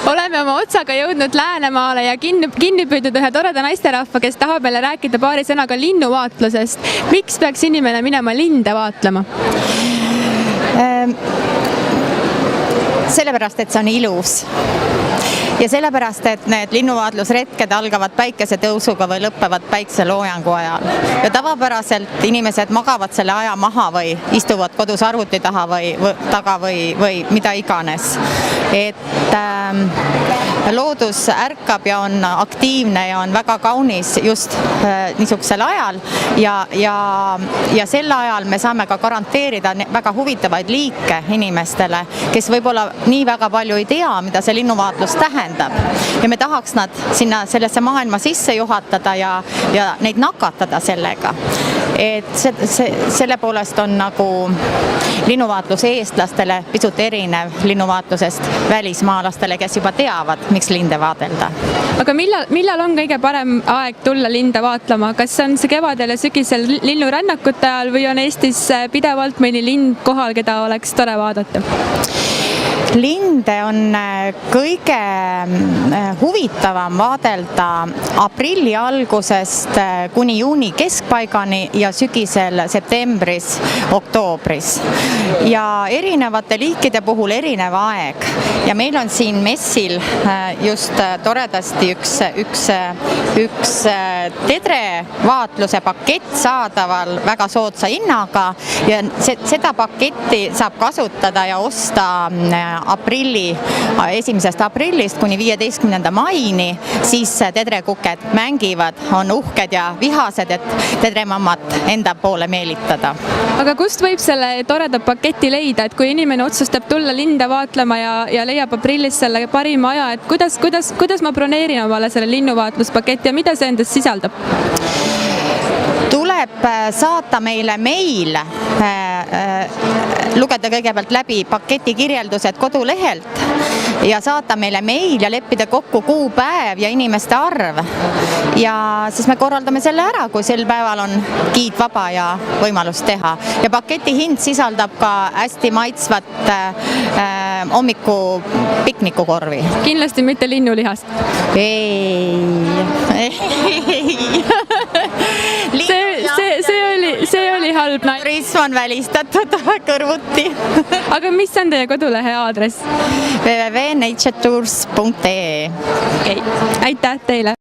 oleme oma otsaga jõudnud Läänemaale ja kinni püüdnud ühe toreda naisterahva, kes tahab meile rääkida paari sõnaga linnuvaatlusest. Miks peaks inimene minema linde vaatlema? Sellepärast, et see on ilus. Ja sellepärast, et need linnuvaatlusretked algavad päikesetõusuga või lõppevad päikseloojangu ajal. Ja tavapäraselt inimesed magavad selle aja maha või istuvad kodus arvuti taha või mida iganes. Et loodus ärkab ja on aktiivne ja on väga kaunis just niisugusel ajal ja sel ajal me saame ka garanteerida väga huvitavaid liike inimestele, kes võib-olla nii väga palju ei tea, mida see linnuvaatlus tähendab. Ja me tahaks nad sinna sellesse maailma sisse juhatada ja neid nakatada sellega. Et selle poolest on nagu linnuvaatlus eestlastele pisut erinev linnuvaatlusest välismaalastele, kes juba teavad, miks linde vaadelda. Aga millal on kõige parem aeg tulla linde vaatlema? Kas on see kevadel ja sügisel linnurännakute ajal või on Eestis pidevalt mõni lind kohal, keda oleks tore vaadata? Linde on kõige huvitavam vaadelda aprilli algusest kuni juuni keskpaigani ja sügisel septembris, oktoobris. Ja erinevate liikide puhul erinev aeg. Ja meil on siin messil just toredasti üks tedrevaatluse pakett saadaval väga soodsa hinnaga ja seda paketti saab kasutada ja osta 1. aprillist kuni 15. maini, siis tedrekuked mängivad, on uhked ja vihased, et tedremammat enda poole meelitada. Aga kust võib selle toreda paketi leida, et kui inimene otsustab tulla linde vaatlema ja leiab aprillis selle parima aja, et kuidas ma broneerin omale selle linnuvaatluspaketi ja mida see endast sisaldab? Tuleb saata meile meil, lugeda kõigepealt läbi paketi kirjeldused kodulehelt ja saata meile meil ja leppida kokku kuupäev ja inimeste arv. Ja siis me korraldame selle ära, kui sel päeval on giid vaba ja võimalus teha. Ja paketi hind sisaldab ka hästi maitsvat hommiku piknikukorvi. Kindlasti mitte linnulihast. Ei. See oli halb. Turism on välistatud kõrvuti. Aga mis on teie kodulehe aadress? www.naturetours.ee. Aitäh teile!